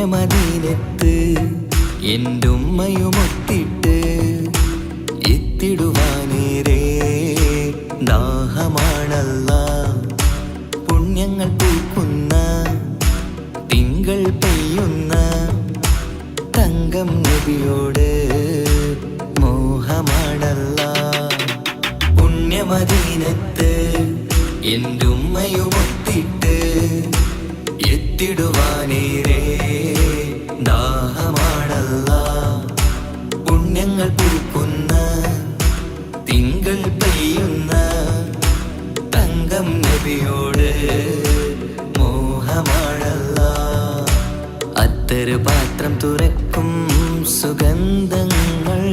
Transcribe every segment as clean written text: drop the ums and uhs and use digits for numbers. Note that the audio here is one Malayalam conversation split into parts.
പുണ്യമദീനത്ത് എന്റുമ്മയുമൊത്തിട്ട് എത്തിടുവാനേറെ ദാഹമാണല്ലാ. പുണ്യങ്ങൾ പൂക്കുന്ന തിങ്കൾ പെയ്യുന്ന തങ്കം നബിയോട് മോഹമാണല്ലാ. പുണ്യമദീനത്ത് എന്റുമ്മയുമൊത്തിട്ട് എത്തിടുവാനേറെ ദാഹമാണല്ലാ. പുണ്യങ്ങൾ പൂക്കുന്ന തിങ്കൾ പെയ്യുന്ന തങ്കം നബിയോട് മോഹമാണല്ലാ. അത്തറ് പാത്രം തുറക്കും സുഗന്ധങ്ങൾ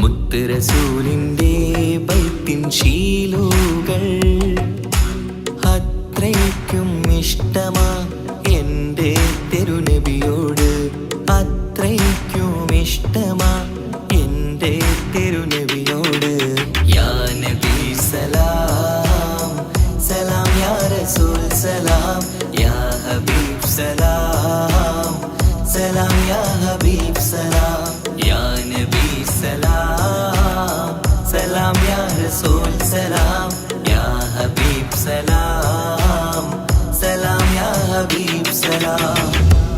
മുത്ത് റസൂലിന്റെ ബൈത്തിൻ ശീലുകൾ. അത്രയ്ക്കും ഇഷ്ടമാ എൻ്റെ തിരുനബിയോട്, അത്രയ്ക്കും ഇഷ്ടമാ എൻ്റെ തിരുനബിയോട്. യാ നബി സലാം സലാം, യാ റസൂൽ സലാം, യാ ഹബീബ് സലാം സലാം, യാ ഹബീബ് സലാം. യാ നബി സലാം സലാം, യാ റസൂൽ സലാം, യാ ഹബീബ് സലാം സലാം, യാ ഹബീബ് സലാം.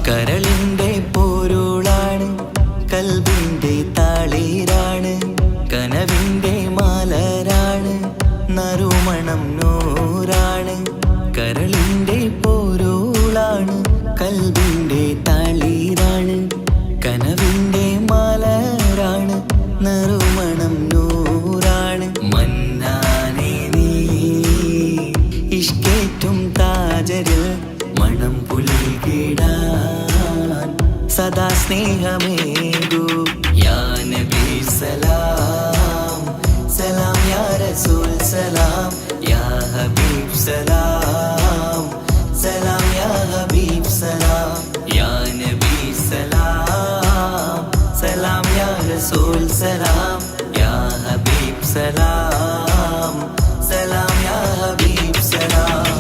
കരളിൻ്റെ പൊരുളാണ്, കൽബിൻ്റെ താളീരാണ്, കനവിൻ്റെ മാലരാണ്, നറുമണം നൂറാണ്. കരളിൻ്റെ പൊരുളാണ്, കൽബിൻ്റെ താളീരാണ്, കനവിൻ്റെ മാലരാണ്, നറുമണം നൂറാണ്. മന്നാനേ നീ ഇഷ്കേറ്റും താജരിൽ മണം പുൽകിടാൻ സദാ സ്നേഹമേകൂ. യാ നബി സലാം സലാം, യാ റസൂൽ സലാം, യാ ഹബീബ് സലാം സലാം, യാ ഹബീബ് സലാം. യാ നബി സലാം സലാം, യാ റസൂൽ സലാം, യാ ഹബീബ് സലാം സലാം, യാ ഹബീബ് സലാം.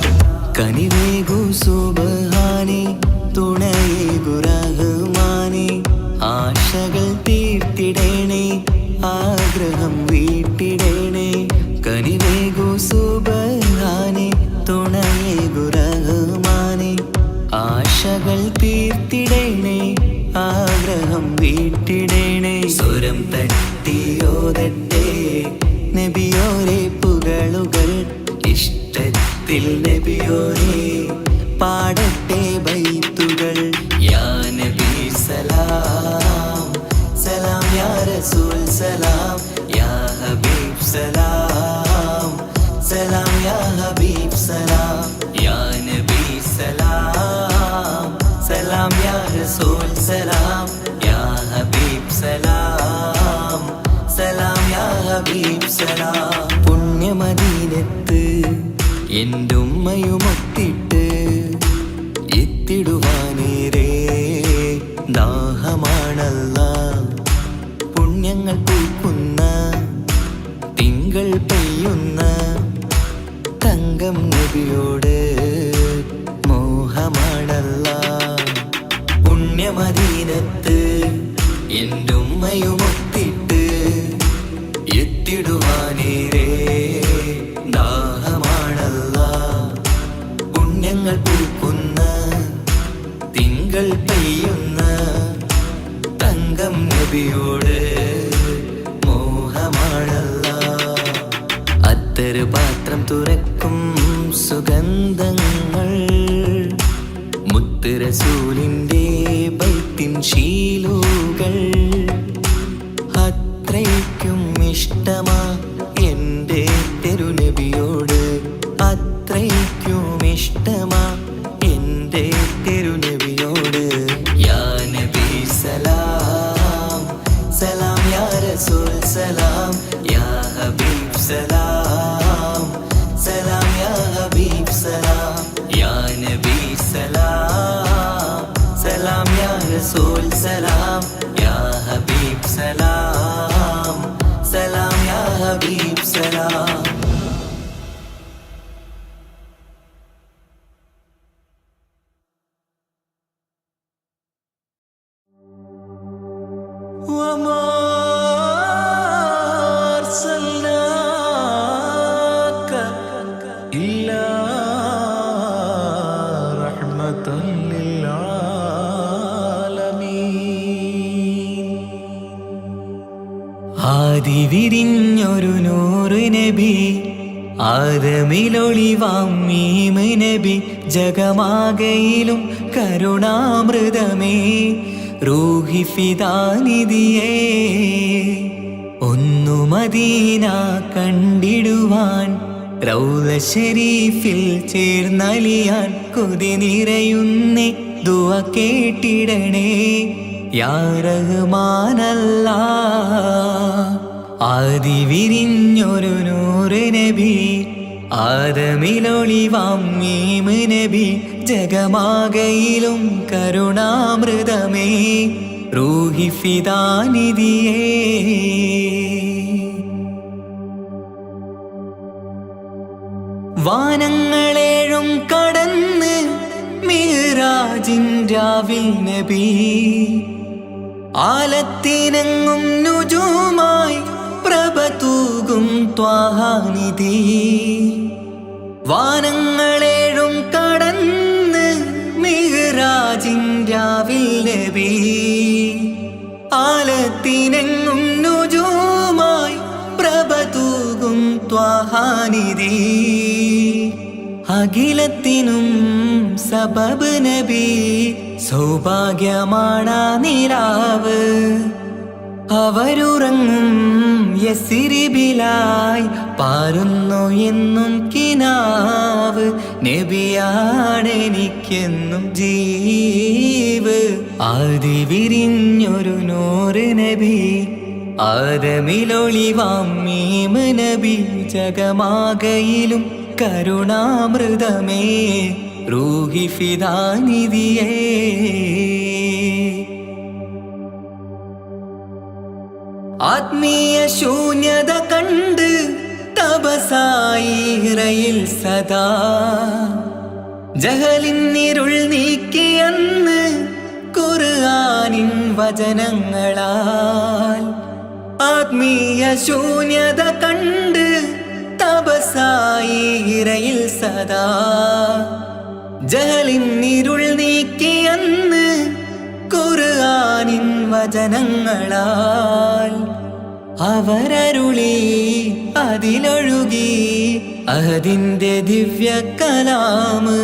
കനിവേകു സുബ്ഹാനേ, തുണയേകു റഹ്മാനേ, ആശകൾ തീർത്തിടേണേ, ആഗ്രഹം വീട്ടിടേണേ. കനിവേകു സുബ്ഹാനേ, തുണയേകു റഹ്മാനേ, ആശകൾ തീർത്തിടേണേ, ആഗ്രഹം വീട്ടിടേണേ. സ്വരം തട്ടിയോതട്ടെ നബിയോരെ പുകളുകൾ, ഇഷ്ടത്തിൽ നബിയോരെ പാടട്ടെ ബൈത്തുകൾ. യാ നബി സലാം സലാം, യാ റസൂൽ സലാം, യാ ഹബീബ് സലാം സലാം, യാ ഹബീബ് സലാം. യാ നബി സലാം സലാം, യാ റസൂൽ സലാം, യാ ഹബീബ് സലാം സലാം, യാ ഹബീബ് സലാം. പുണ്യമദീനത്ത് എന്റുമ്മയുമൊത്തിട്ട് എത്തിടുവാനേറെ ദാഹമാണല്ലാ. പുണ്യങ്ങൾ പൂക്കുന്ന തിങ്കൾ പെയ്യുന്ന തങ്കം നബിയോട് മോഹമാണല്ലാ. പുണ്യമദീനത്ത് എന്റുമ്മയുമൊത്തിട്ട് എത്തിടുവാനേറെ ദാഹമാണല്ലാ. പുണ്യങ്ങൾ പൂക്കുന്ന തിങ്കൾ പെയ്യുന്ന തങ്കം നബിയോട് മോഹമാണല്ലാ. അത്തറ് പാത്രം തുറക്കും സുഗന്ധങ്ങൾ മുത്ത് റസൂലിന്റെ ബൈത്തിൻ ശീലുകൾ. അത്രയ്ക്കും ഇഷ്ടമാ എൻ്റെ തിരുനബിയോട്, അത്രയ്ക്കും ഇഷ്ടമാ എൻ്റെ തിരുനബിയോട്. യാ നബി സലാം സലാം, യാ റസൂൽ സലാം, യാ ഹബീബ് സലാം സലാം, യാ ഹബീബ് സലാം. യാ നബി സലാം സലാം, യാ റസൂൽ സലാം, യാ ഹബീബ് സലാം സലാം, യാ ഹബീബ് സലാം. വിരിഞ്ഞൊരു നൂറ് നബി ആദമിലൊളിവാം മീമ് നബി ജഗമാകയിലും കരുണാമൃതമേ റൂഹി ഫിദാനിധിയേ ഒന്നു മദീന കണ്ടിടുവാൻ റൗള ശരീഫിൽ ചേർന്നലിയാൻ കൊതി നിറയുന്നേ ദുആ കേട്ടിടണേ യാ റഹ്മാനല്ലാഹ് ആദി വിരിഞ്ഞൊരു നൂറ് നബി ആദമിലൊളിവാം മീമ് നബി ജഗമാകയിലും കരുണാമൃതമേ റൂഹി ഫിദാനിധിയേ വാനങ്ങളേഴും കടന്ന് മിഅ്റാജിൻ രാവിൽ നബി ആലത്തിനെങ്ങും നുജൂമായി പ്രഭ തൂകും ത്വാഹാനിധി വാനങ്ങളേഴും കടന്ന് മിഅ്റാജിൻ രാവിൽ നബി ആലത്തിനെങ്ങും നുജൂമായി പ്രഭ തൂകും ത്വാഹാനിധി അഖിലത്തിനും സബബ് നബി സൗഭാഗ്യമാണ് നിലാവ് അവരുറങ്ങും യസിരിബിലായി പാരുന്നു എന്നും കിനാവ് നബിയാണെനിക്കെന്നും ജീവ് ആദി വിരിഞ്ഞൊരു നൂറ് നബി ആദമിലൊളിവാം മീമ് നബി ജഗമാകയിലും കരുണാമൃതമേ റൂഹി ഫിദാനിധിയേ ആത്മീയ ശൂന്യത കണ്ട് തപസായി ഇറയിൽ സദാ ജഹലിന്നിരുൾ നീക്കിയന്ന് ഖുർആനിൻ വചനങ്ങളാൽ ആത്മീയ ശൂന്യത കണ്ട് തപസായി ഇറയിൽ സദാ ജഹലിന്നിരുൾ നീക്കിയന്ന് ഖുർആനിൻ വചനങ്ങളാൽ അവരരുളി അതിലൊഴുകി അതിന്റെ ദിവ്യ കലാമ്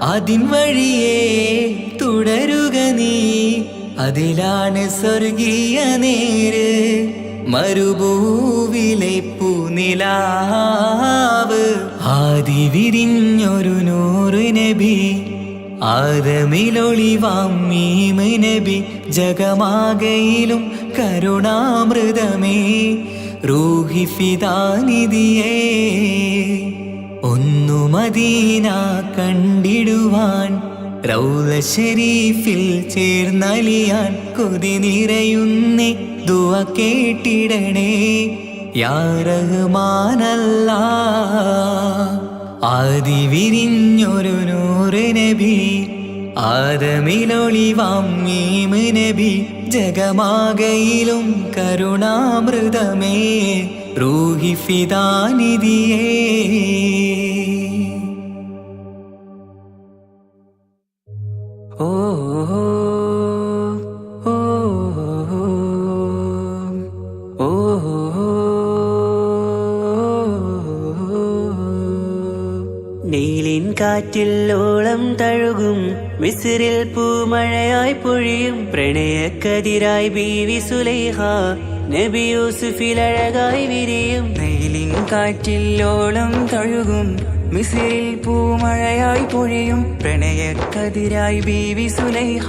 അതിൻ വഴിയേ തുടരുക നീ അതിലാണ് സ്വർഗീയ നേര് മരുഭൂവിലെ പൂനിലാവ് ആദി വിരിഞ്ഞൊരു നൂറ് നബി ആദമിലൊളിവാം മീമ് നബി ജഗമാകയിലും കരുണാമൃതമേ റൂഹി ഫിദാനിധിയേ ഒന്നു മദീന കണ്ടിടുവാൻ റൗള ശരീഫിൽ ചേർന്നലിയാൻ കൊതി നിറയുന്നേ ദുആ കേട്ടിടണേ യാ റഹ്മാനല്ലാഹ് ആദി വിരിഞ്ഞൊരു നൂറ് നബി ആദമിലൊളിവാം മീമ് നബി ജഗമാകയിലും കരുണാമൃതമേ റൂഹി ഫിദാനിധിയേ ഓ ഓ ഓ നീലിൻ കാറ്റിൽ ഓളം തഴുകും മിസ്രിൽ പൂമഴയായി പൊഴിയും പ്രണയക്കതിരായി ബീവി സുലൈഹ നബി യൂസുഫിൽ അഴകായി വിരിയും നീലിൻ കാറ്റിൽ ഓളം തഴുകും മിസ്രിൽ പൂമഴയായി പൊഴിയും പ്രണയക്കതിരായി ബീവി സുലൈഹ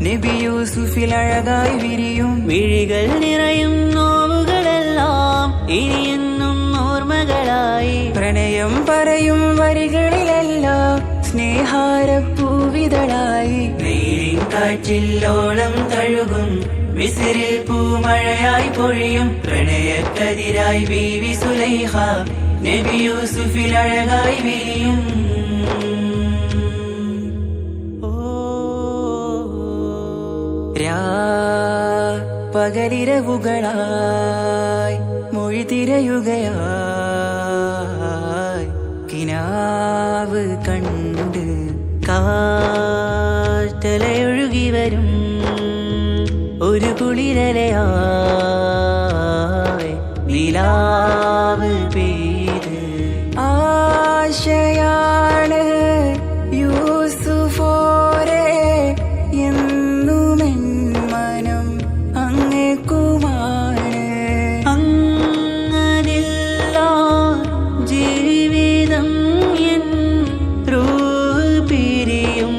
നബി യൂസുഫിൽ അഴകായി വിരിയും മിഴികൾ നിറയും നോവുകളെല്ലാം ഇനിയെന്നും ഓർമ്മകളായി പ്രണയം പറയും വരികളിലെല്ലാം സ്നേഹാരപ്പൂവിതളായി നീലിൻ കാറ്റില്ലോളം തഴുകും മിസ്രിൽ പൂമഴയായി പൊഴിയും പ്രണയക്കതിരായി ബീവി സുലൈഹ നബി യൂസുഫിൽ അഴകായി വിരിയും പകലിരവുകളായി മൊഴി തിരയുകയായി കിനാവ് കണ്ട് കാറ്റലയൊഴുകി വരും ഒരു കുളിരലയായി നിലാവ് പെയ്ത് ആശയാണ് യൂസുഫോരെ എന്നുമെൻ മനം അങ്ങേക്കുമാണ്. അങ്ങനില്ല ജീവിതം എൻ റൂഹ് പിരിയും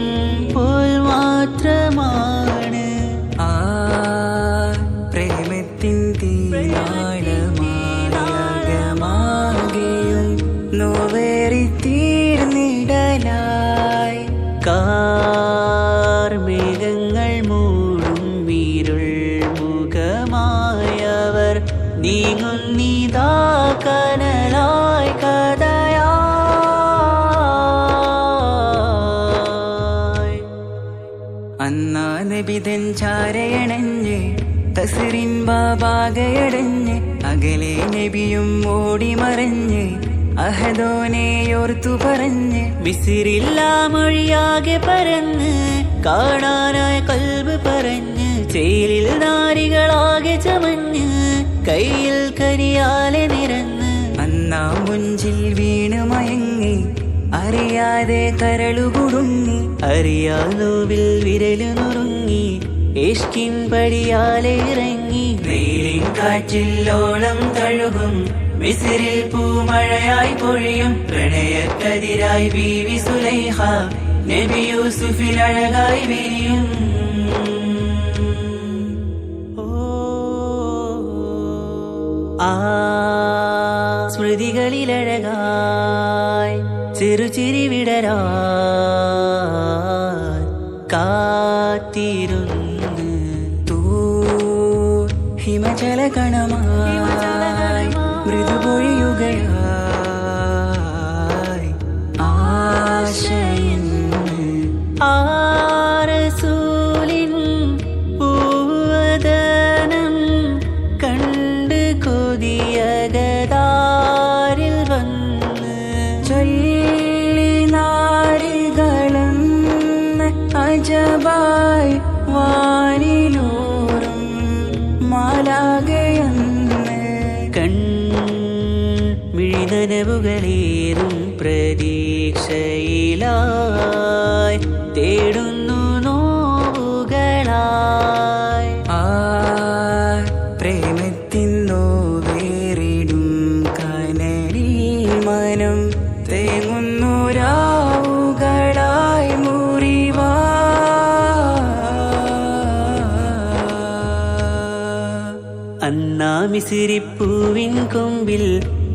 പോൽ മാത്രമാണ്. ആ പ്രേമത്തിൻ തീരാളമാകെയും നോവേറി തീർന്നിടലായി കാർമേഘങ്ങൾ മൂടും വീരുൾ മുഖമായവർ നീങ്ങുന്നിതാ കനലായി കഥയായി. അന്നാ നബിതൻ ചാരയണഞ്ഞ് തസ്റിൻ ബാബാകയടഞ്ഞ് അകലെ നബിയും ഓടിമറഞ്ഞ് അഹദോനെയോർത്തു പറഞ്ഞ് മിസ്രില്ലാ മൊഴിയാകെ പരന്ന് കാണാനായ കൽബ് പറഞ്ഞ് ചേലിൽ നാരികളാകെ ചമഞ്ഞ് കയ്യിൽ കരിയാലെ നിറന്ന് അന്നാ മുഞ്ചിൽ വീണ് മയങ്ങി അറിയാതെ കരളുകുടുങ്ങി അറിയാലോവിൽ വിരലു നുറുങ്ങി ഇഷ്കിൻ പടിയാലെ ഇറങ്ങി വെയിലിൻ കാറ്റില്ലോളം തഴുകും മിസ്രിൽ പൂമഴയായി പൊഴിയും പ്രണയക്കതിരായി ബീവി സുലൈഖ നബി യൂസുഫിൽ അഴകായി വിരിയും. ആ സ്മൃതികളിലഴകായി ചെറുചിരി വിടരാൻ കാത്തിരുന്ന് ഹിമജല കണമായി മൃദുപൊഴിയുകയായി ആശയിൻ ആരസൂലിൻ പൂവദനം കണ്ട് കൊതിയകതാരിൽ വന്ന് ചൊല്ലി നാരികളെന്ന് അജബായി വാനിലൂറും മാലാകയെന്ന് കൺമിഴിനനവുകളേറും പ്രതീക്ഷയിലായി തേടുന്നു നോവുകളായി. ആ പ്രേമത്തിൻ നോവേറിടും കനലിൽ മനം തേങ്ങുന്നു രാവുകളായി മുറിവാ. അന്നാ മിസ്രിപ്പൂവിൻ കൊമ്പിൽ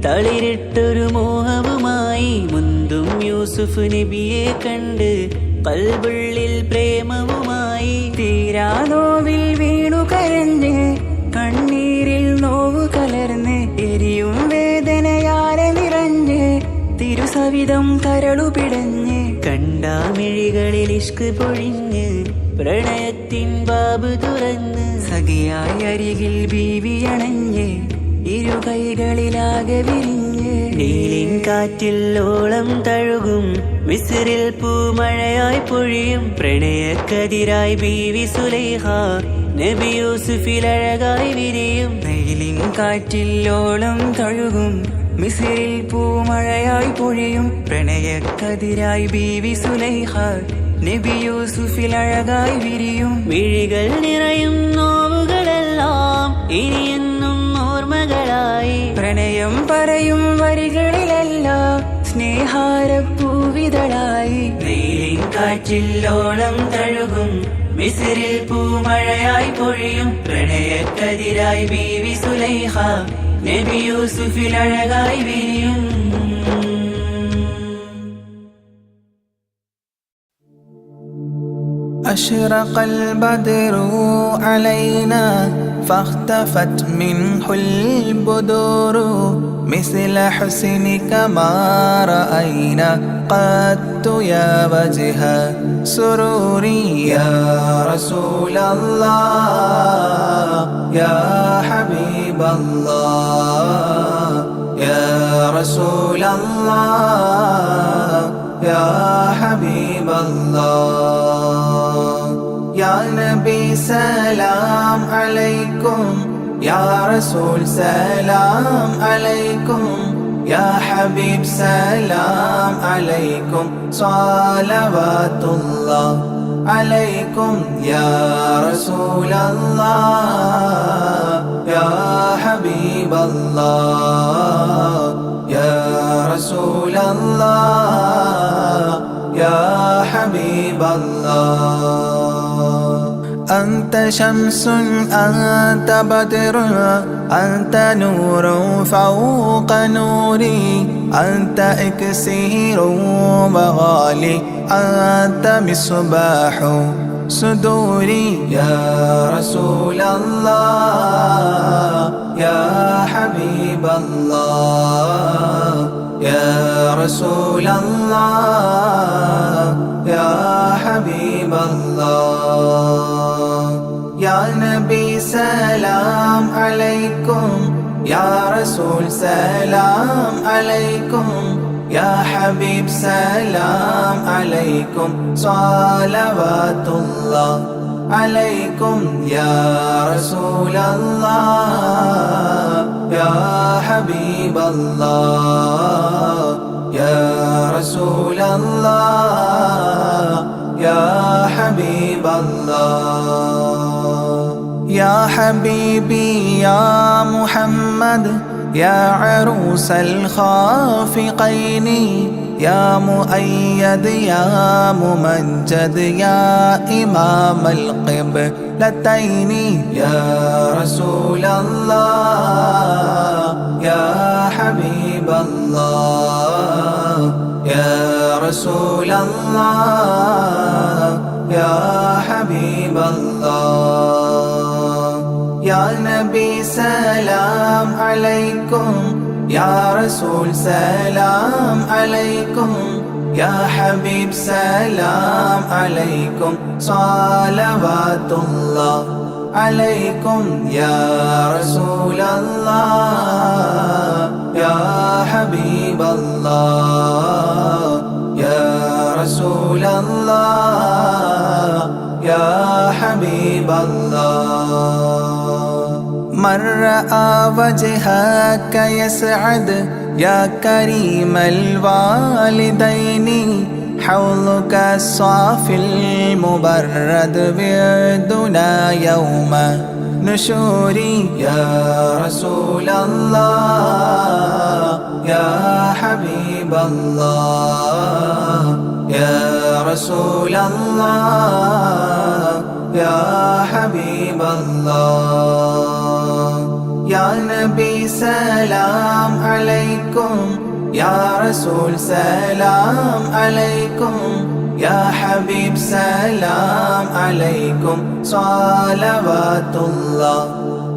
തളിരിട്ടൊരു മോഹവുമായി മുന്തും യൂസുഫ് നബിയെ കണ്ട് കൽബുള്ളിൽ പ്രേമവുമായി തീരാനോവിൽ വീണു കരഞ്ഞ് കണ്ണീരിൽ നോവു കലർന്ന് എരിയും വേദനയാലെ നിറഞ്ഞ് തിരുസവിധം കരളു പിടഞ്ഞ് കണ്ടാമിഴികളിൽ ഇഷ്ക് പൊഴിഞ്ഞ് പ്രണയത്തിൻ ബാബ് തുറന്ന് സഖിയായി അരികിൽ ബീവിയണഞ്ഞ് ഇരു കൈകളിലാകെ വിരിഞ്ഞ് നീലിൻ കാറ്റില്ലോളം തഴുകും മിസ്രിൽ പൂമഴയായി പൊഴിയും പ്രണയക്കതിരായി ബീവി സുലൈഖ നബി യൂസുഫിൽ അഴകായി വിരിയും. നീലിൻ കാറ്റില്ലോളം തഴുകും മിസ്രിൽ പൂമഴയായി പൊഴിയും പ്രണയക്കതിരായി ബീവി സുലൈഖ നബി യൂസുഫിൽ അഴകായി വിരിയും. മിഴികൾ നിറയും നോവുകളെല്ലാം ഇനിയെന്നും ഓർമ്മകളായി പ്രണയം പറയും വരികളിലെല്ലാം സ്നേഹാരപ്പൂവിതളായി. നീലിൻ കാറ്റില്ലോളം തഴുകും മിസ്രിൽ പൂമഴയായി പൊഴിയും പ്രണയക്കതിരായി ബീവി സുലൈഖ നബി യൂസുഫിൽ അഴകായി വിരിയും. أشرق البدر علينا فاختفت منه البدور مثل حسنك ما رأينا قد يا وجه سروري يا رسول الله يا حبيب الله يا رسول الله يا حبيب الله يا نبي سلام عليكم يا رسول سلام عليكم يا حبيب سلام عليكم صلوات الله عليكم يا رسول الله يا حبيب الله يا رسول الله يا حبيب الله أنت شمس أنت بدر أنت نور فوق نوري أنت إكسير مغالي أنت مصباح صدوري يا رسول الله يا حبيب الله يا رسول الله يا حبيب الله يا نبي سلام عليكم يا رسول سلام عليكم يا حبيب سلام عليكم صلوات الله عليكم يا رسول الله يا حبيب الله يا رسول الله يا حبيب الله يا حبيبي يا محمد يا عروس الخافقين يا مؤيد يا ممجد يا إمام القبلتين يا رسول الله يا حبيب الله يا رسول الله يا حبيب الله يا نبي سلام عليكم يا رسول سلام عليكم يا حبيب سلام عليكم صلوات الله عليكم يا رسول الله يا حبيب الله يا رسول الله يا حبيب الله من رأى وجهك يسعد يا كريم الوالدين حوضك الصافي المبرد وردنا يوم نشوري يا رسول الله يا حبيب الله يا رسول الله يا حبيب الله يا نبي سلام عليكم يا رسول سلام عليكم يا حبيب سلام عليكم صلوات الله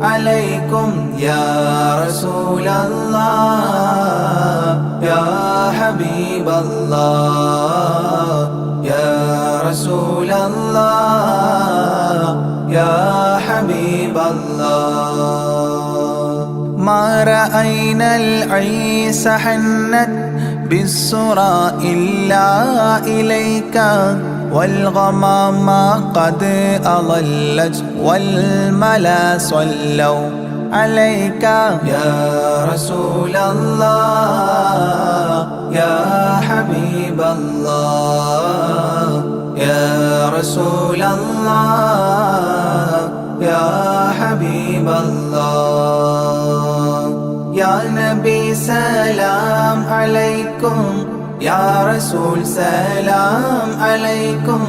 عليكم يا رسول الله يا حبيب الله يا رسول الله يا حبيب الله ما رأينا العيس حنت بالسرى إلا إليك والغمام قد أضلت والملا صلوا عليك يا رسول الله يا حبيب الله يا رسول الله يا حبيب الله يا نبي سلام عليكم يا رسول سلام عليكم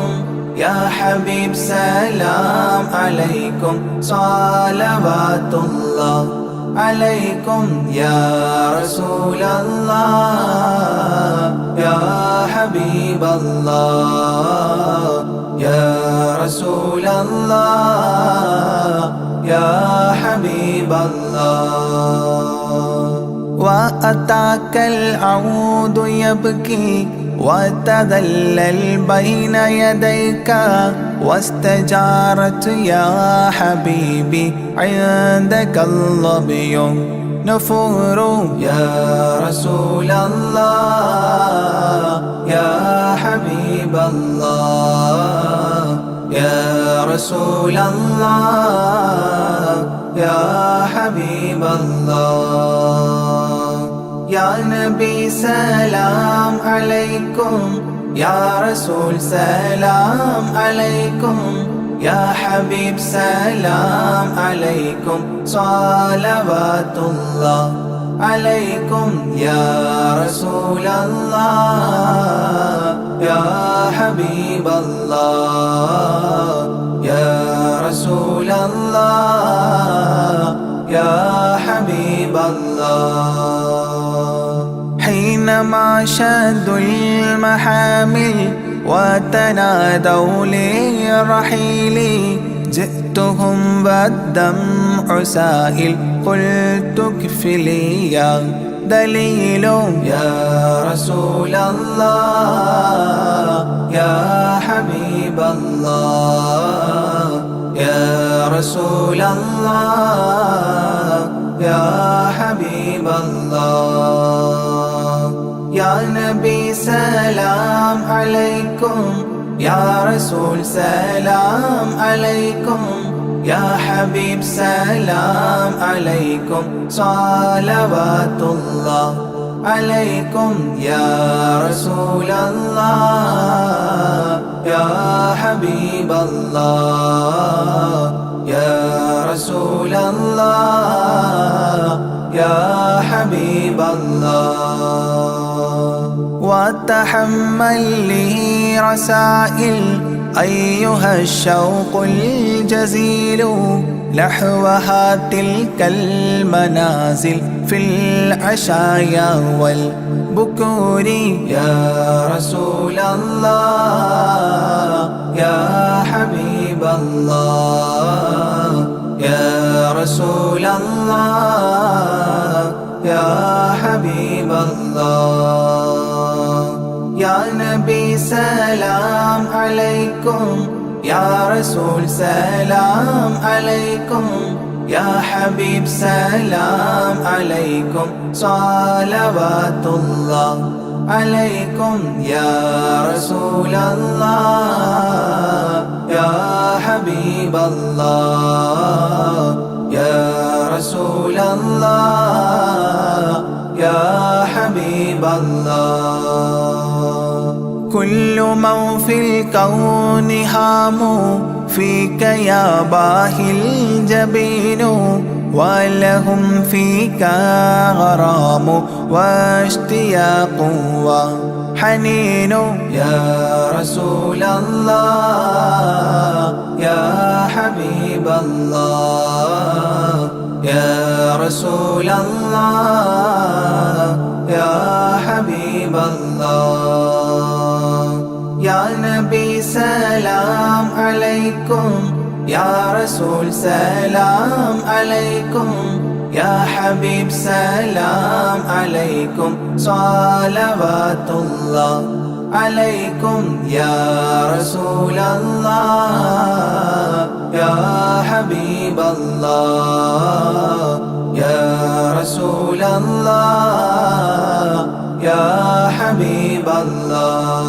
يا حبيب سلام عليكم صلوات الله عليكم يا رسول الله يا حبيب الله يا رسول الله يا حبيب الله وأتاك العود يبكي وتذلل بين يديك واستجارت يا حبيبي عندك الظبي نفور يا رسول الله يا حبيب الله يا رسول الله يا حبيب الله يا نبي سلام عليكم يا رسول سلام عليكم يا حبيب سلام عليكم صلوات الله عليكم يا رسول الله يا حبيب الله يا رسول الله يا حبيب الله حينما شدوا المحامل وتنادوا للرحيل جئتهم والدمع سائل قلت اكفلي يا دليل يا رسول الله يا حبيب الله يا رسول الله يا حبيب الله يا نبي سلام عليكم يا رسول سلام عليكم يا حبيب سلام عليكم صلوات الله عليكم يا رسول الله يا حبيب الله يا رسول الله يا حبيب الله وتحمل لي رسائل أيها الشوق الجزيل نحوها تلك المنازل في العشايا والبكور يا رسول الله يا حبيب الله يا رسول الله يا حبيب الله يا نبي سلام عليكم يا رسول سلام عليكم يا حبيب سلام عليكم صلوات الله عليكم يا رسول الله يا حبيب الله يا رسول الله يا حبيب الله كل من في الكون هام فيك يا باهي الجبين ولهم فيك غرام واشتياق وحنين يا رسول الله يا حبيب الله يا رسول الله يا حبيب الله يا نبي سلام عليكم يا رسول سلام عليكم يا حبيب سلام عليكم صلوات الله عليكم يا رسول الله يا حبيب الله يا رسول الله يا حبيب الله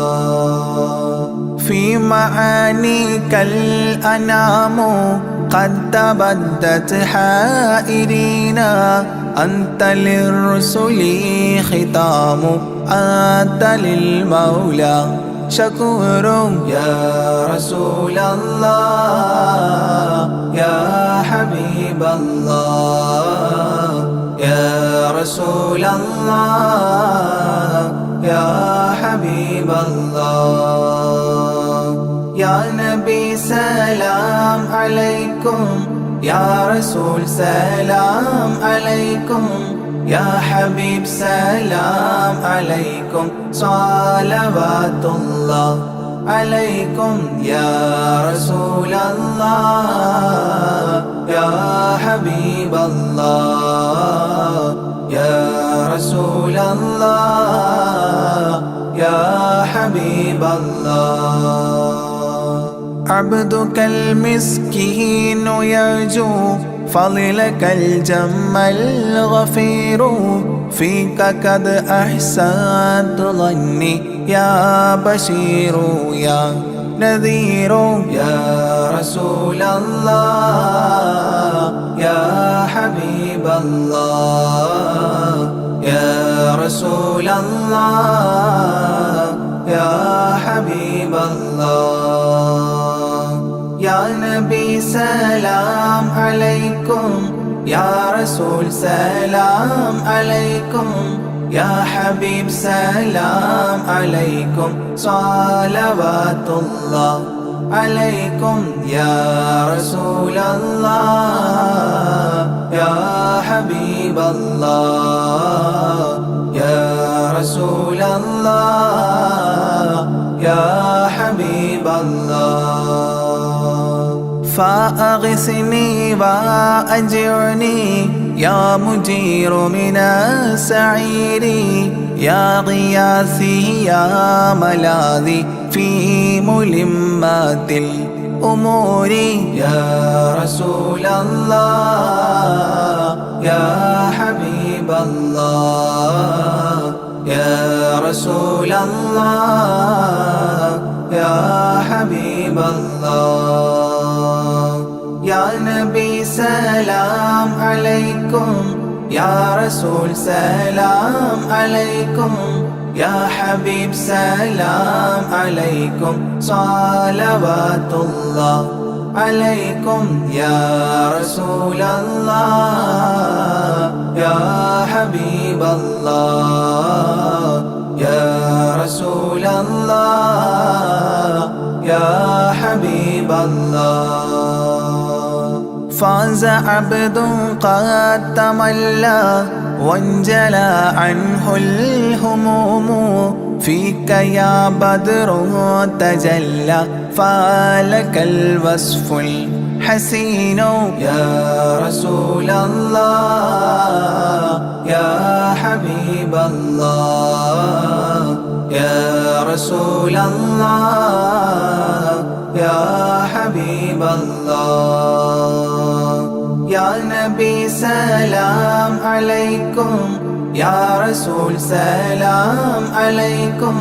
في معانيك الأنام قد تبدت حائرين أنت للرسل ختام أنت للمولى شكور يا رسول الله يا حبيب الله يا رسول الله يا حبيب الله يا نبي سلام عليكم يا رسول سلام عليكم يا حبيب سلام عليكم صلوات الله عليكم يا رسول الله يا حبيب الله يا رسول الله يا حبيب الله عبدك المسكين يرجو فضلك الجم الغفير فيك قد أحسنت ظني يا بشير يا نذير يا رسول الله يا حبيب الله يا رسول الله يا حبيب الله يا نبي سلام عليكم يا رسول سلام عليكم يا حبيب سلام عليكم صلوات الله عليكم يا رسول الله يا حبيب الله يا رسول الله يا حبيب الله فأغثني وأجرني يا مجير من السعير يا غياثي يا ملاذي في ملمات الأمور يا رسول الله يا حبيب الله يا رسول الله يا حبيب الله يا نبي سلام عليكم يا رسول سلام عليكم يا حبيب سلام عليكم صلوات الله عليكم يا رسول الله يا حبيب الله يا رسول الله يا حبيب الله فاز عبد قد تملى وانجلى عنه الهموم فيك يا بدر تجلى فلك الوصف الحسين يا رسول الله يا حبيب الله يا رسول الله يا حبيب الله يا نبي سلام عليكم يا رسول سلام عليكم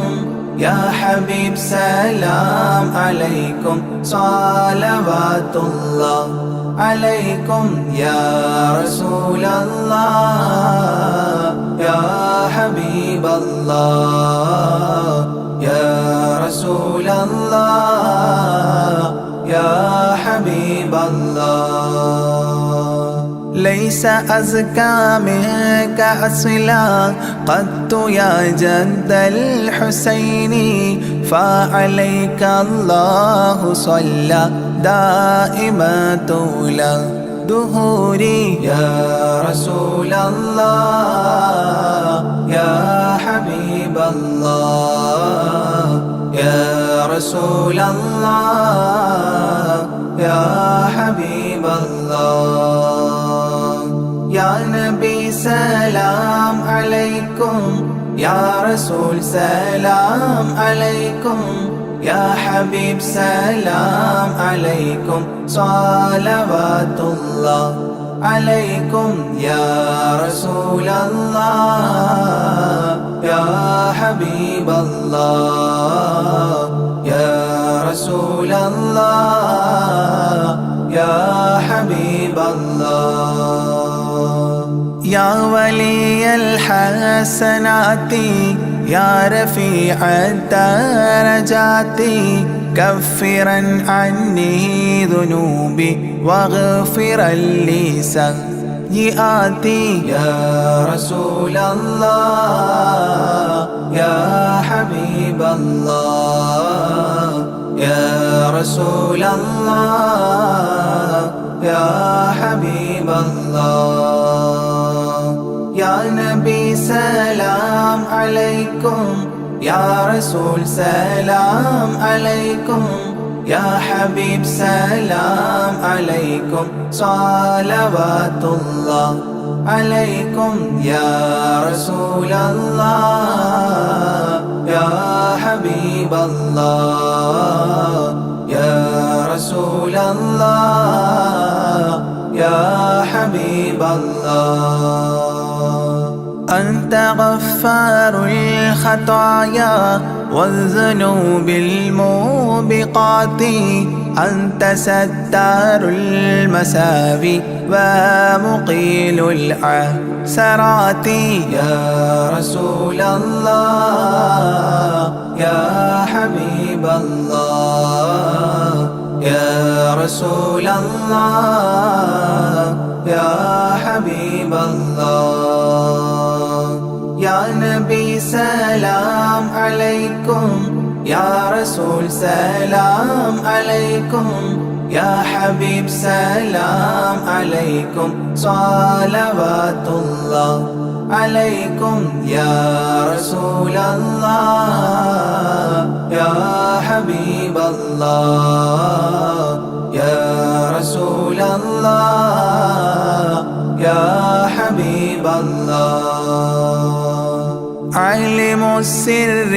يا حبيب سلام عليكم صلوات الله عليكم يا رسول الله يا حبيب الله يا رسول الله يا حبيب الله ليس أزكى منك أصلا قدت يا جد الحسين فعليك الله صلى دائما طول دهوري يا رسول الله يا حبيب الله يا رسول الله يا حبيب الله يا نبي سلام عليكم يا رسول سلام عليكم يا حبيب سلام عليكم صلوات الله عليكم يا رسول الله يا حبيب الله يا رسول الله يا حبيب الله يا ولي الحسنات يا رفيع الدرجات كفرا عني ذنوبي واغفرا لي سيئاتي يا رسول الله يا حبيب الله يا رسول الله يا حبيب الله يا نبي سلام عليكم يا رسول سلام عليكم يا حبيب سلام عليكم صلوات الله عليكم يا رسول الله يا حبيب الله يا رسول الله يا حبيب الله أنت غفار الخطايا والذنوب الموبقات أنت ستار المساوي ومقيل العثرات. يا رسول الله يا حبيب الله يا رسول الله يا حبيب الله. يا نبي سلام عليكم يا رسول سلام عليكم يا حبيب سلام عليكم صلوات الله عليكم. يا رسول الله يا حبيب الله يا رسول الله يا حبيب الله. عالم السر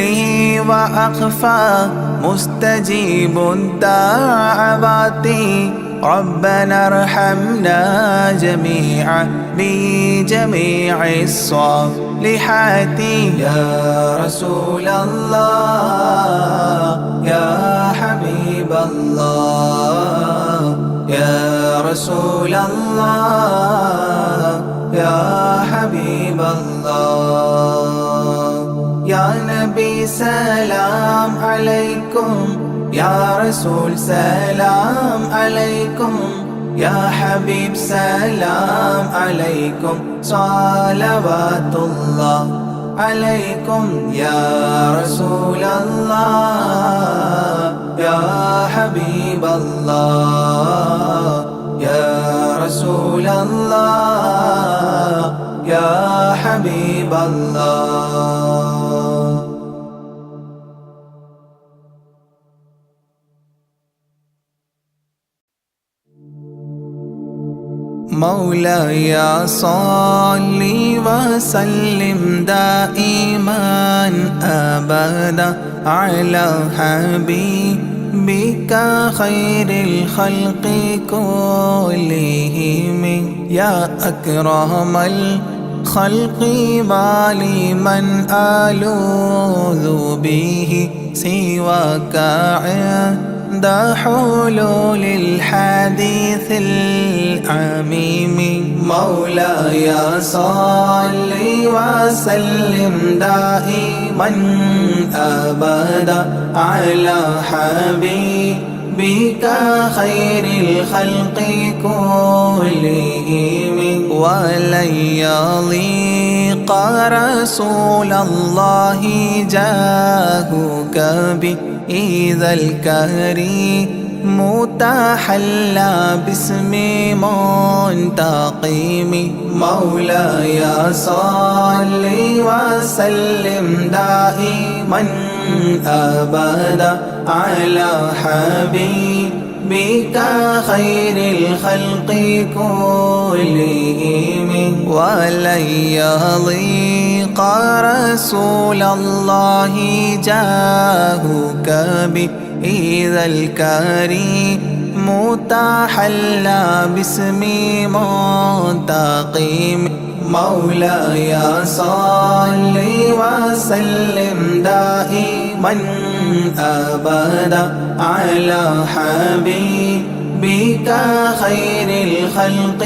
وأخفى مستجيب الدعوات ربنا ارحمنا جميعا بجميع الصالحات. يا رسول الله يا حبيب الله يا رسول الله يا حبيب الله. يا نبي سلام عليكم يا رسول سلام عليكم يا حبيب سلام عليكم صلوات الله عليكم. يا رسول الله يا حبيب الله يا رسول الله يا حبيب الله. مولاي صل وسلم دائما أبدا على حبيبك خير الخلق كلهم. يا أكرم الخلق مالي من ألوذ به سواك عند حلول الحديث العميم. مولاي صل وسلم دائما أبدا على حبيبك خير الخلق كلهم. ولن يضيق رسول الله جاهك بإذا الكريم متحلى باسم منتقم. مولاي صل وسلم دائما أبدا على حبيبك خير الخلق كلهم. ولن يضيق رسول الله جاهك بإذا الكريم متحلى باسم منتقم. مولاي صل وسلم دائما أبدا على حبيبك خير الخلق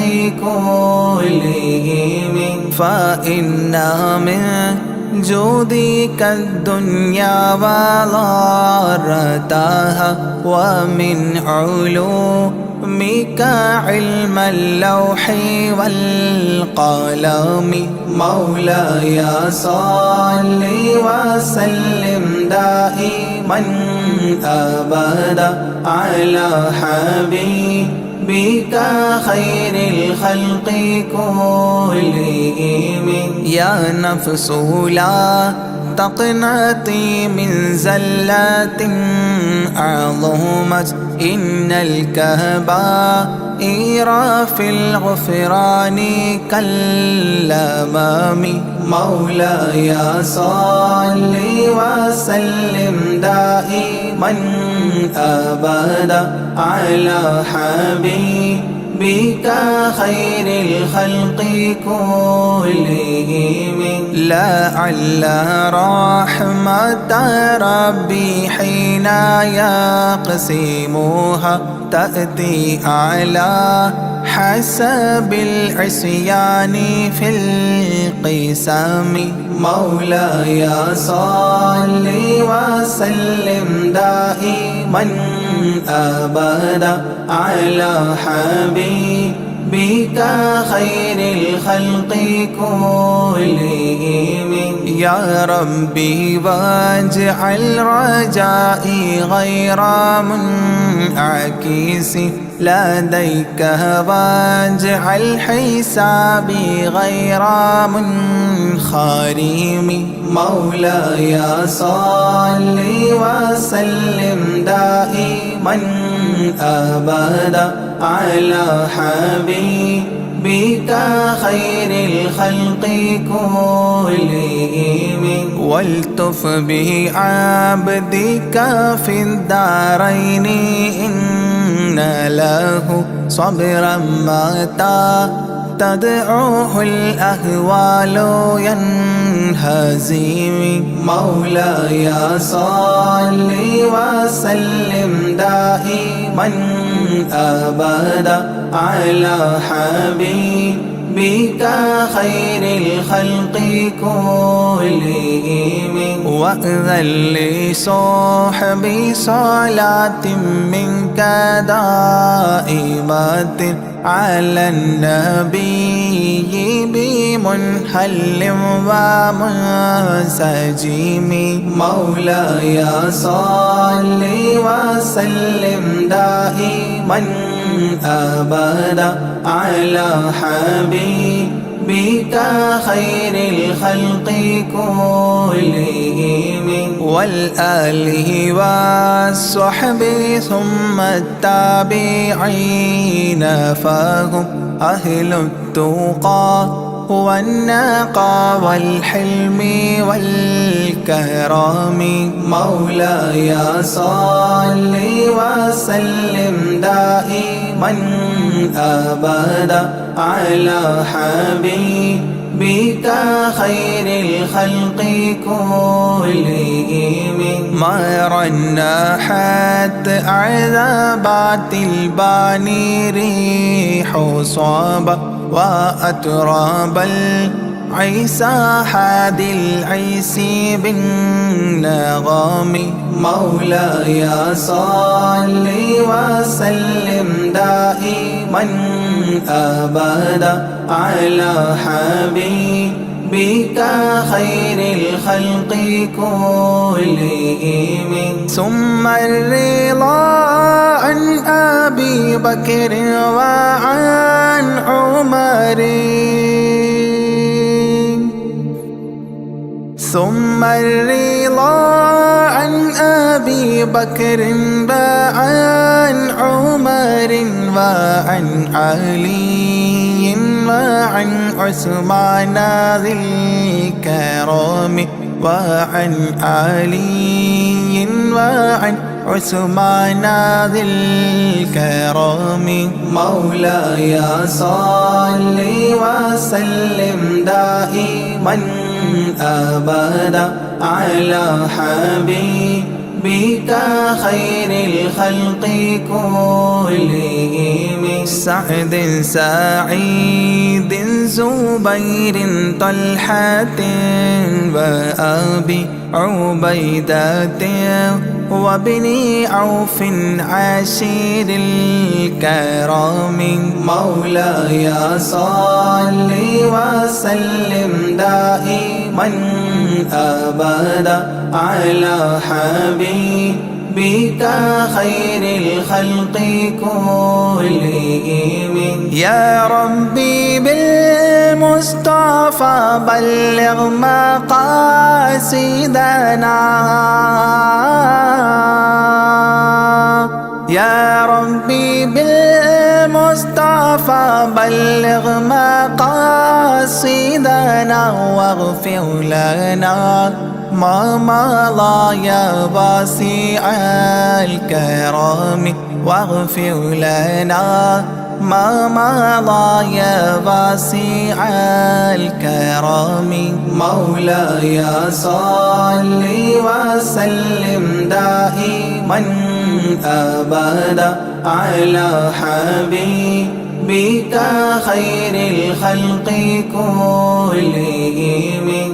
كلهم. فإن من جودك الدنيا وضارتها ومن علومك علم اللوح والقلم. مولاي صل وسلم دائما أبدا على حبيبك خير الخلق كلهم. يا نفس لا تقنطي من زلات عظمت إن الكبائر في الغفران كالأمام. مولاي صل وسلم دائما أبدا على حبيبك خير الخلق كلهم. لعل رحمة ربي حين يقسمها تأتي على حسب العصيان في القسم. مولاي صل وسلم دائما أبدا على حبيبك خير الخلق كلهم. يا ربي واجعل رجائي غير منعكس لديك واجعل حسابي غير منخرم. مولاي صل وسلم دائما أبدا على حبيبك خير الخلق كلهم. والتف بعبدك في الدارين إن له صبرا متى تدعوه الأهوال ينهزم. مولاي صل وسلم دائما أبدا على حبيبك خير الخلق كلهم. وأذن لصحبي صلاة منك دائمة على النبي بمنحل ومنسجم. مولاي صل وسلم دائما أبدا على حبيبك خير الخلق كلهم. والآله والصحب ثم التابعين فهم أهل التقى والنقى والحلم والكرم. مولاي صل وسلم دائما أبدا على حبيبك خير الخلق كلهم. ما رنحت عذابات الباني ريح صابة وأتراب العيسى حاد العيس بالنغم. مولاي صل وسلم دائما أبدا على حبيبك خير الخلق كلهم. ثم الرضا عن أبي بكر وعن عمر. ثم الرضا عن أبي بكر وعن عمر وعن علي وعن عثمان ذي الكرم. وعن علي وعن عثمان ذي الكرم. مولاي صل وسلم دائما أبدا على حبيبك خير الخلق كلهم. سعد سعيد زبير طلحة وأبي عبيدة وابن عوف عشير الكرام. مولاي صل وسلم دائما أبدا على حبيبك خير الخلق كلهم. يا ربي بالمصطفى بلغ مقاصدنا. يا ربي بالمصطفى بلغ مقاصدنا واغفر لنا ما مضى يا واسع الكرم. واغفر لنا ما مضى يا واسع الكرم مولاي صل وسلم دائما أبدا على حبيبك خير الخلق كلهم.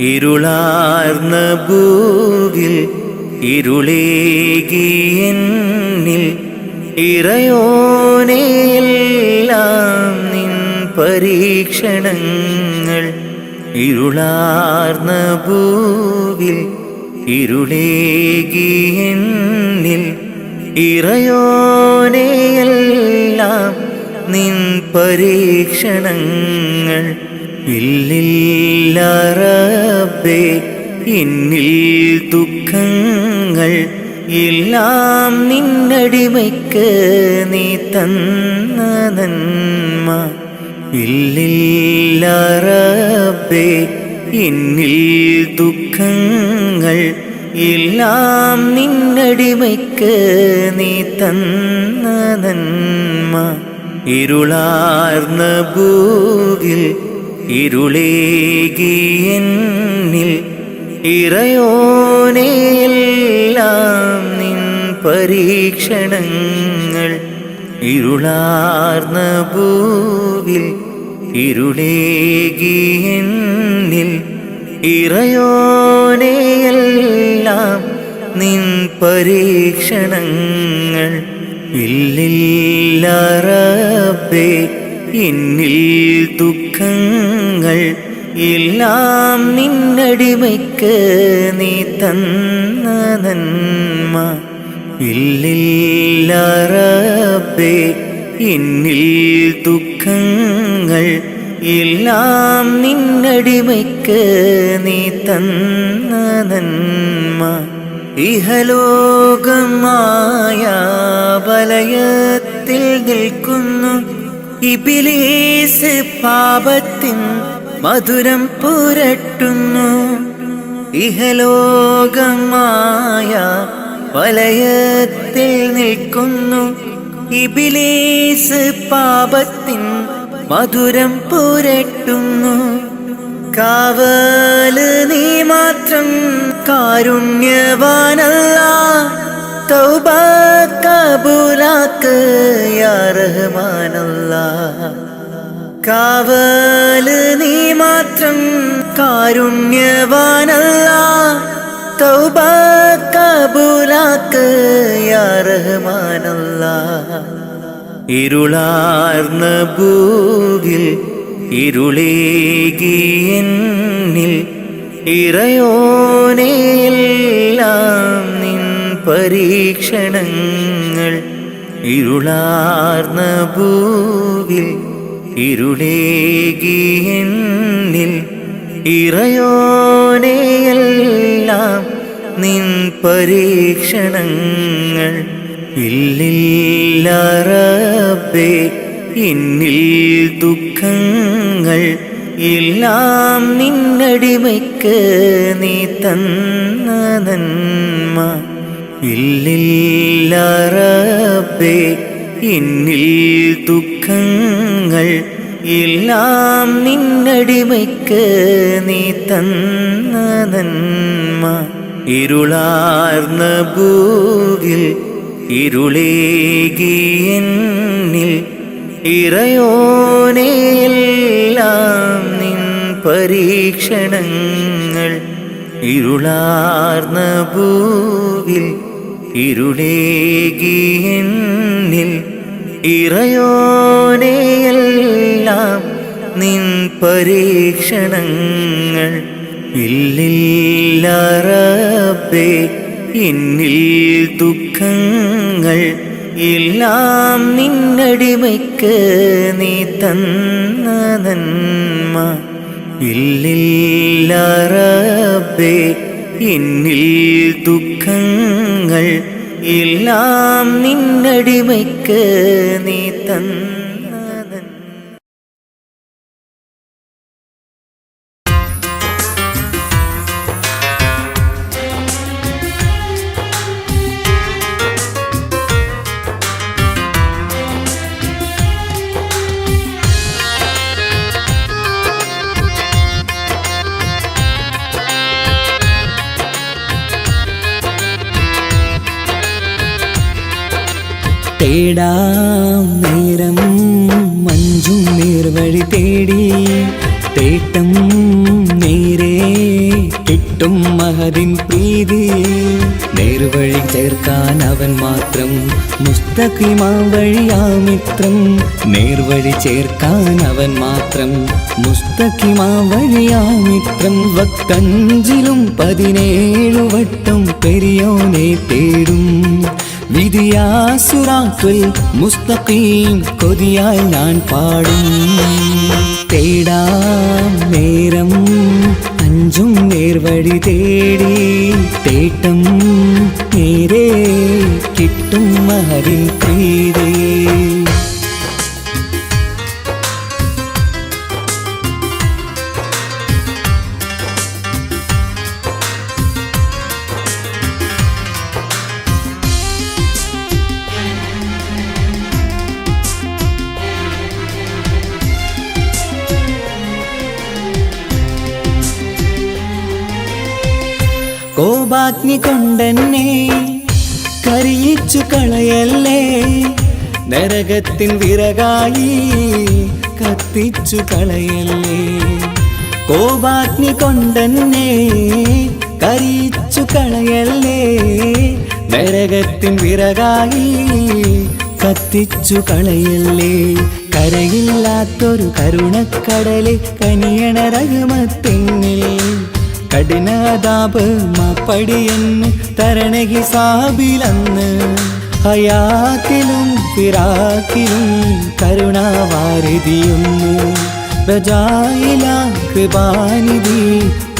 ഇരുളാർന്ന ഭൂവിൽ ഇരുളേകിയെന്നിൽ ഇറയോനെയെല്ലാം നിൻ പരീക്ഷണങ്ങൾ. ഇരുളാർന്ന ഭൂവിൽ ഇരുളേകിയെന്നിൽ ഇറയോനെയെല്ലാം നിൻ പരീക്ഷണങ്ങൾ. ഇല്ലില്ല റബ്ബേ എന്നിൽ ദുഃഖങ്ങൾ എല്ലാം നിന്നടിമയ്ക്ക് നീ തന്ന നന്മ. ഇല്ലില്ല റബ്ബേ എന്നിൽ ദുഃഖങ്ങൾ എല്ലാം നിന്നടിമയ്ക്ക് നീ തന്ന നന്മ. ഇരുളാർന്ന ഭൂവിൽ ഇരുളേകിയെന്നിൽ ഇറയോനെയെല്ലാം നിൻ പരീക്ഷണങ്ങൾ. ഇരുളാർന്ന ഭൂവിൽ ഇരുളേകിയെന്നിൽ ഇറയോനെയെല്ലാം നിൻ പരീക്ഷണങ്ങൾ. ഇല്ലില്ല റബ്ബേ എന്നിൽ ദുഃഖങ്ങൾ എല്ലാം നിന്നടിമയ്ക്ക് നീ തന്ന നന്മ. ഇല്ലില്ല റബ്ബേ, എന്നിൽ ദുഃഖങ്ങൾ എല്ലാം നിന്നടിമയ്ക്ക് നീ തന്ന നന്മ. ഇഹലോകമായ വലയത്തിൽ നിൽക്കുന്നു ഇബ്ലീസ്, പാപത്തിൻ മധുരം പുരട്ടുന്നു. ഇഹലോകമായ വലയത്തിൽ നിൽക്കുന്നു ഇബ്ലീസ്, പാപത്തിൻ മധുരം പുരട്ടുന്നു. കാവല് നീ മാത്രം കാരുണ്യവാനല്ലാഹ്, തൗബ കബൂലാക്ക് യാ റഹ്മാനല്ലാഹ്. കാവല് നീ മാത്രം കാരുണ്യവാനല്ലാഹ്, തൗബ കബൂലാക്ക് യാ റഹ്മാനല്ലാഹ്. ഇരുളാർന്ന ഭൂവിൽ ഇരുളേകി എന്നിൽ ഇറയോനെയെല്ലാം നിൻ പരീക്ഷണങ്ങൾ. ഇരുളാർന്ന ഭൂവിൽ ഇരുളേകി എന്നിൽ ഇറയോനെയെല്ലാം നിൻ പരീക്ഷണങ്ങൾ. ഇല്ലില്ല റബ്ബേ, എന്നിൽ ദുഃഖങ്ങൾ എല്ലാം നിന്നടിമയ്ക്ക് നീ തന്ന നന്മ. ഇല്ലില്ല റബ്ബേ, എന്നിൽ ദുഃഖങ്ങൾ എല്ലാം നിന്നടിമയ്ക്ക് നീ തന്ന നന്മ. ഇരുളാർന്ന ഭൂവിൽ ഇരുളേകി എന്നിൽ ഇറയോനെയെല്ലാം നിൻ പരീക്ഷണങ്ങൾ. ഇരുളാർന്ന ഭൂവിൽ ഇരുളേകി എന്നിൽ ഇറയോനെയെല്ലാം നിൻ പരീക്ഷണങ്ങൾ. ഇല്ലില്ല റബ്ബേ, എന്നിൽ ദുഃഖങ്ങൾ എല്ലാം നിന്നടിമയ്ക്ക് നീ തന്ന നന്മ. ഇല്ലില്ല റബ്ബേ, എന്നിൽ ദുഃഖങ്ങൾ എല്ലാം നിന്നടിമയ്ക്ക് നീ തന്ന നന്മ. തേടാം നേരം മഞ്ചും നേർവഴി തേടി, തേട്ടം നേരെ കിട്ടും മഹദിൻ പ്രീതി. നേർവഴി ചേർക്കാൻ അവൻ മാത്രം, മുസ്തഖിമാ വഴിയാ മിത്രം. നേർവഴി ചേർക്കാൻ അവൻ മാത്രം, മുസ്തഖിമാ വഴിയാ മിത്രം. വക്കഞ്ചിലും 17 വട്ടം പെരിയോനെ തേടും. വിധിയാ സിറാത്തുൽ മുസ്തഖീം കൊതിയാൽ ഞാൻ പാടും. തേടാം നേരം അഞ്ചും നേർവഴി തേടി, തേട്ടം നേരെ കിട്ടും മഹദിൻ പ്രീതി. കോപാഗ്നി കൊണ്ടെന്നെ കരിയിച്ചു കളയല്ലേ, നരകത്തിൻ വിറകായി കത്തിച്ചു കളയല്ലേ. കോപാഗ്നി കൊണ്ടെന്നെ കരിയിച്ചു കളയല്ലേ, നരകത്തിൻ വിറകായി കത്തിച്ചു കളയല്ലേ. കരയില്ലാത്തൊരു കരുണക്കടലെ കനിയണ റഹ്മത്തെന്നിൽ കഠിനതാപ് മാപ്പടിയെന്ന് തരണ ഹിസാബിലന്ന് ഹയാത്തിലും ഫിറാക്കിലും കരുണാവാരിതിയൊന്ന് പ്രജായില കൃപാനിധി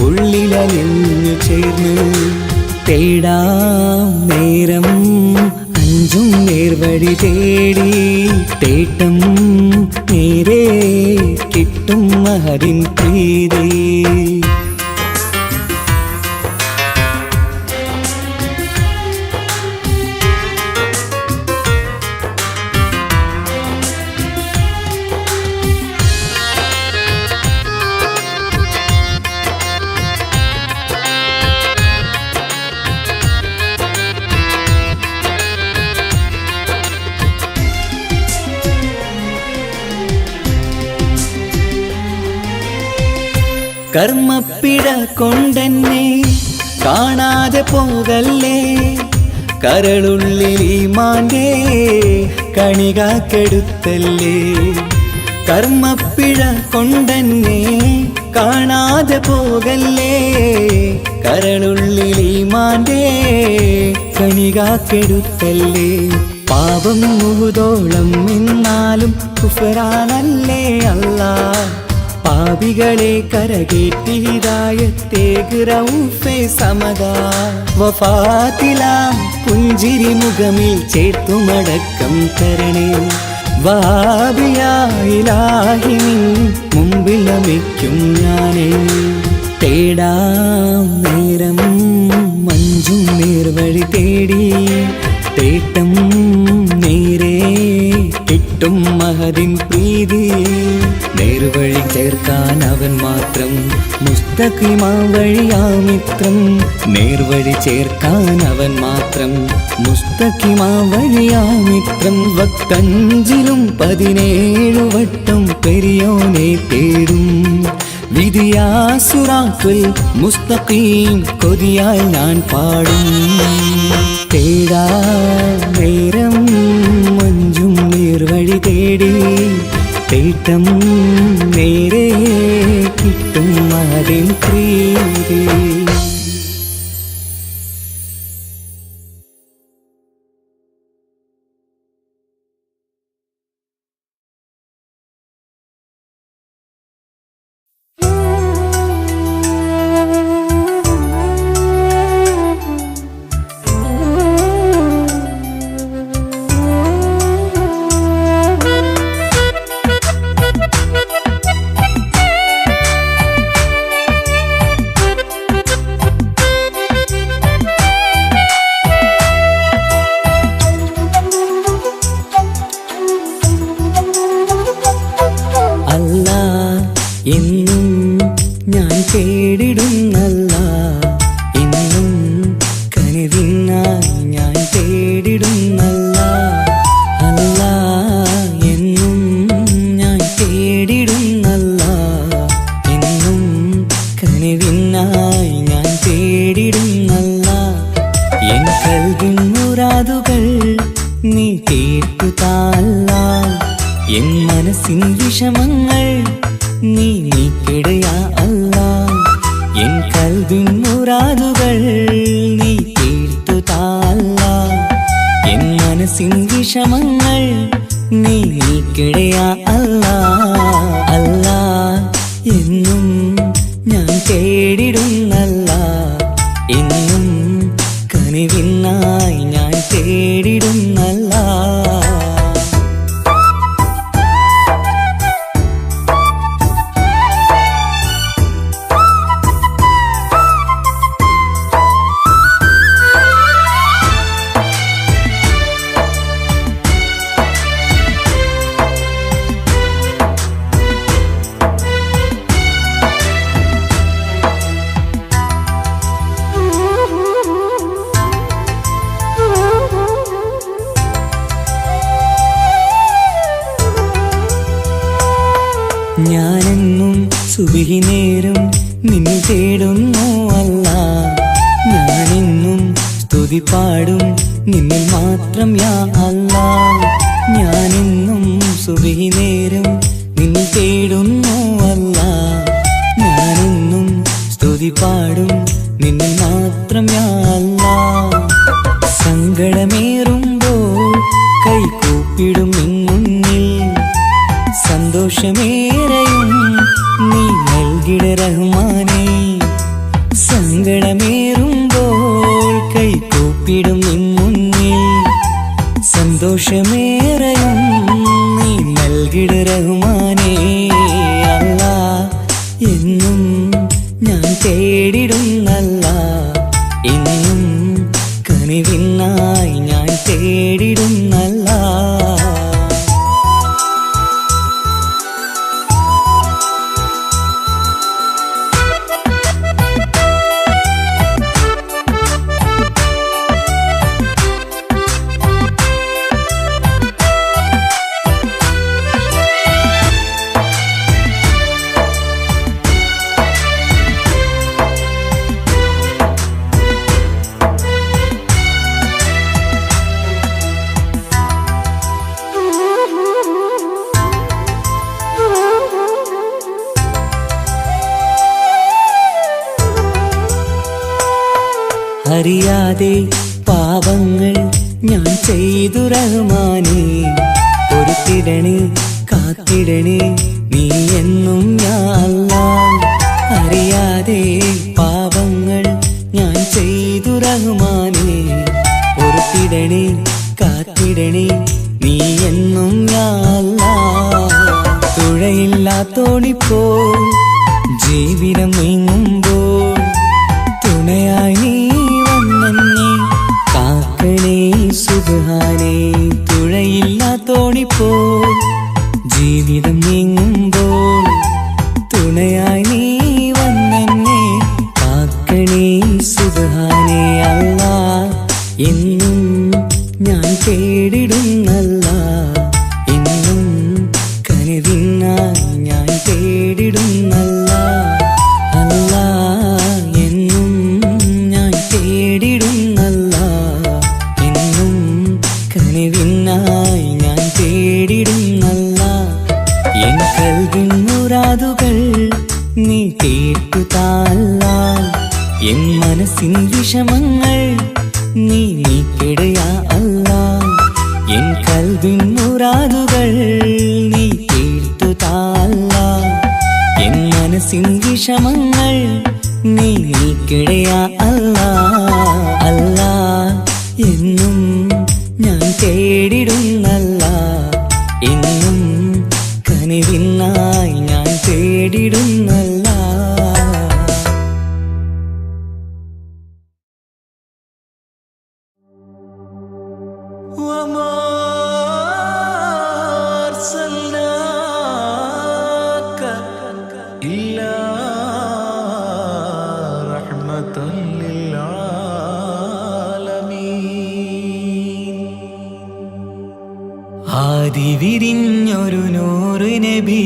ഉള്ളിലലിഞ്ഞു ചേർന്ന് തേടാം നേരം അഞ്ചും നേർവഴി തേടി തേട്ടം നേരെ കിട്ടും മഹരിൻ പ്രീതി കർമ്മപ്പിഴ കൊണ്ടെന്നെ കാണാതെ പോകല്ലേ കരളുള്ളിൽ ഈമാന്റെ കണികാക്കെടുത്തല്ലേ കർമ്മപ്പിഴ കൊണ്ടെന്നെ കാണാതെ പോകല്ലേ കരളുള്ളിൽ ഈമാന്റെ കണികാക്കെടുത്തല്ലേ പാപം മുഹുദോളം എന്നാലും കുഫറാനല്ലേ അല്ലാ പാപികളെ കരകേറ്റി ഹിദായത്തേക്ക് റഊഫേ സമദാ വഫാത്തിലാം പുഞ്ചിരി മുഖമിൽ ചേർത്തുമടക്കം തരണേ വഹാബിയായിലാഹി നിൻ മുമ്പിൽ നമിക്കും ഞാനേ തേടാം നേരം മഞ്ചും നേർവഴി തേടി തേട്ടം നേരെ കിട്ടും മഹദിൻ പ്രീതി നേർവഴി ചേർക്കാൻ അവൻ മാത്രം മുസ്തഖിമാ വഴിയാമിത്രം നേർവഴി ചേർക്കാൻ അവൻ മാത്രം മുസ്തഖിമാ വഴിയാമിത്രം വക്കഞ്ചിലും 17 വട്ടം പെരിയോനെ തേടും വിധിയാസുറാത്തുൽ മുസ്തഖീം കൊതിയാൽ ഞാൻ പാടും തേടാ നേരം മഞ്ചും നേർവഴി തേടി തേട്ടം നേരെ കിട്ടും അതിൻ പ്രീതി എന്നും ഞാൻ തേടിടുന്നല്ല എന്നും കനിവിനായി ഞാൻ തേടിടുന്നല്ല അല്ല എന്നും ഞാൻ തേടിടുന്നല്ല എന്നും കനിവിനായി ഞാൻ തേടിടുന്നല്ല എൻ കൽവിൻ മുറാദുകൾ നീ കേട്ടു താല്ല എൻ മനസ്സിൻ വിഷമങ്ങൾ നീ നീക്കിടയാ അല്ലാ എൻ കൽവിൻ മുറാദുകൾ നീ തീർത്തു താല്ല എൻ മനസ്സിൻ വിഷമങ്ങൾ നീ നീക്കിടയാ അല്ലാ അല്ലാ എന്നും ഞാൻ തേടിടുന്നല്ല എന്നും കനിവിനായി ഞാൻ തേടിടുന്നല്ല ഞാനെന്നും സുബഹി നേരം നിന്നെ തേടുന്നു അല്ലാ ഞാനെന്നും സ്തുതി പാടും നിന്നിൽ മാത്രം യാ അല്ലാ ഞാനെന്നും സുബഹി നേരം നിന്നെ തേടുന്നു അല്ലാ. ഞാനെന്നും സ്തുതി പാടും നിന്നെ മാത്രം യാ അല്ലാ. സങ്കടമേറുമ്പോൾ കൈകൂപ്പിടും നിൻ മുന്നിൽ, സന്തോഷമേറെയും നീ നൽകിട റഹ്മാനേ. സങ്കടമേറുമ്പോൾ കൈകൂപ്പിടും നിൻ മുന്നിൽ, സന്തോഷമേറെയും നീ നൽകിട റഹ്മാനേ. അല്ലാ എന്നും ഞാൻ തേടിടുന്നല്ലാ, എന്നും കനിവിനായി ഞാൻ തേടിടുന്നല്ലാ. അറിയാതെ പാപങ്ങൾ ഞാൻ ചെയ്തു റഹ്മാനേ. പൊറുത്തിടണേ കാത്തിടണേ നീ എന്നും യാ അല്ലാ. അറിയാതെ പാപങ്ങൾ ഞാൻ ചെയ്തു റഹ്മാനേ. പൊറുത്തിടണേ കാത്തിടണേ നീ എന്നും യാ അല്ലാ. തുഴയില്ലാത്തോണിപ്പോ ജീവിതം നീങ്ങുമ്പോൾ തുണയായി നീ കാക്കണേ സുബ്ഹാനേ. തുഴയില്ലാത്തോണിപ്പോ ജീവിതം നീങ്ങുമ്പോൾ തുണയായി നീ വന്നെന്നെ കാക്കണേ സുബ്ഹാനേ. അല്ലാ എന്നും ഞാൻ തേടിടുന്നല്ലാ, എന്നും കനിവിനായി ഞാൻ തേടിടുന്നല്ലാ. അല്ലാ എന്നും ഞാൻ തേടിടുന്നല്ലാ, എന്നും കനിവിനായി ഞാൻ തേടിടുന്നല്ലാ. എൻ കൽവിൻ മുറാദുകൾ നീ തീർത്തു താല്ലാ. എൻ മനസ്സിൻ വിഷമങ്ങൾ നീ നീക്കിടയാ അല്ലാ. എൻ കൽവിൻ മുറാദുകൾ നീ തീർത്തു താല്ലാ. എൻ മനസ്സിൻ വിഷമങ്ങൾ നീ നീക്കിടയാ അല്ലാ. അല്ലാ എന്നും ഞാൻ തേടിടുന്നല്ലാ, എന്നും കനിവിനായി ഞാൻ തേടിടുന്നല്ലാ. ആദി വിരിഞ്ഞൊരു നൂറ് നബി,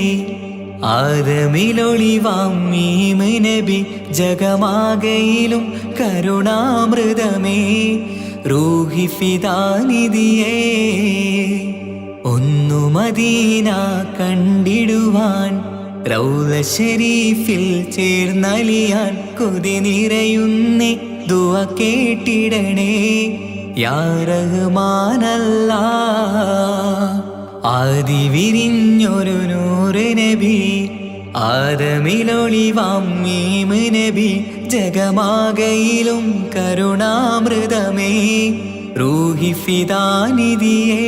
ആദമിലൊളിവാം മീമ് നബി, ജഗമാകയിലും കരുണാമൃതമേ റൂഹി ഫിദാനിധിയേ. ഒന്നു മദീന കണ്ടിടുവാൻ റൗള ശരീഫിൽ ചേർന്നലിയാൻ കൊതി നിറയുന്നേ ദുആ കേട്ടിടണേ യാ റഹ്മാനല്ലാ. ആദി വിരിഞ്ഞൊരു നൂറ് നബി, ആദമിലൊളിവാം മീമ് നബി, ജഗമാകയിലും കരുണാമൃതമേ റൂഹി ഫിദാനിധിയേ.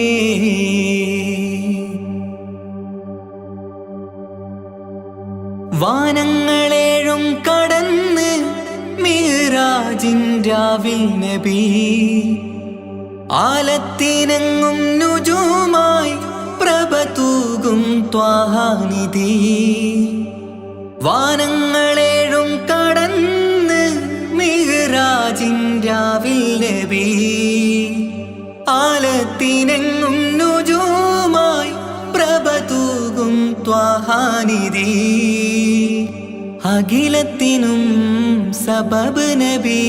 വാനങ്ങളേഴും കടന്ന് മിഹ്റാജിൻ രാവിൽ നബി, ആലത്തിനെങ്ങും നുജൂമായി പ്രഭ തൂകും ത്വാഹാനിധി. വാനങ്ങളേഴും കടന്ന് മിഹ്റാജിൻ രാവിൽ നബി, ആലത്തിനെങ്ങും നുജൂമായി പ്രഭ തൂകും ത്വാഹാനിധി. അഖിലത്തിനും സബബ് നബി,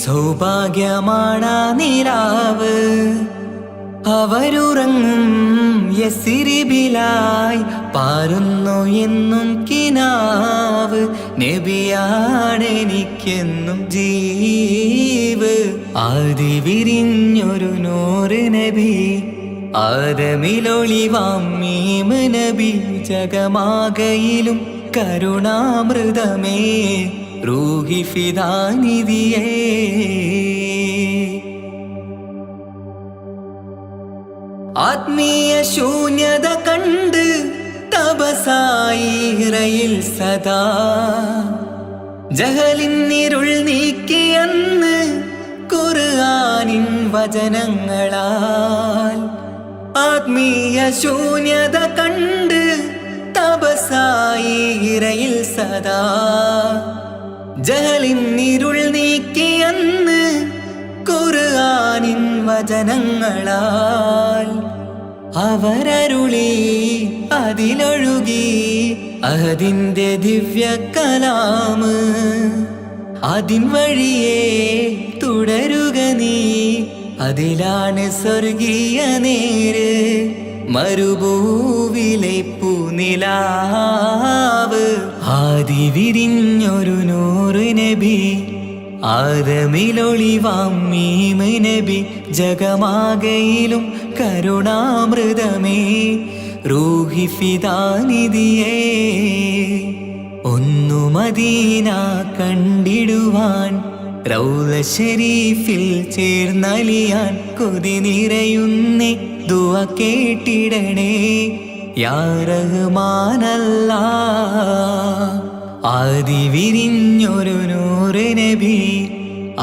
സൗഭാഗ്യമാണ നിലാവ്. അവരുറങ്ങും യസിരിബിലായി പാരുന്നു എന്നും കിനാവ്. നബിയാണെനിക്കെന്നും ജീവ്. ആദി വിരിഞ്ഞൊരു നൂറ് നബി, ആദമിലൊളിവാം മീമ് നബി. ജഗമാകയിലും കരുണാമൃതമേ, റൂഹി ഫിദാനിധിയേ. ആത്മീയ ശൂന്യത കണ്ട് തപസായി ഇറയിൽ സദാ, ജഹലിന്നിരുൾ നീക്കിയെന്ന് ഖുർആനിൻ വചനങ്ങളാൽ. ആത്മീയ ശൂന്യത കണ്ട് തപസായി ഇറയിൽ സദാ, ജഹലിന്നിരുൾ നീക്കിയെന്ന് ഖുർആനിൻ വചനങ്ങളാൽ. അവരരുളി അതിലൊഴുകി അതിൻ്റെ ദിവ്യ കലാമ്. അതിൻ വഴിയേ തുടരുക നീ, അതിലാണ് സ്വർഗീയ നേര്. മരുഭൂവിലെ പൂനിലാവ്, ആദി വിരിഞ്ഞൊരു നൂറ് നബി, ആദമിലൊളിവാം മീമ് നബി. ജഗമാകയിലും കരുണാമൃതമേ, റൂഹി ഫിദാനിധിയേ. ഒന്നു മദീന കണ്ടിടുവാൻ, റൗള ശരീഫിൽ ചേർന്നലിയാൻ കൊതി നിറയുന്നേ. ദുആ കേട്ടിടണേ യാ റഹ്മാനല്ലാഹ്. ആദി വിരിഞ്ഞൊരു നൂറ് നബി,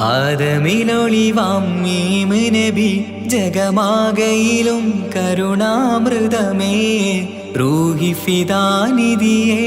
ആദമിലൊളിവാം മീമ് നബി. ജഗമാകയിലും കരുണാമൃതമേ, റൂഹി ഫിദാനിധിയേ.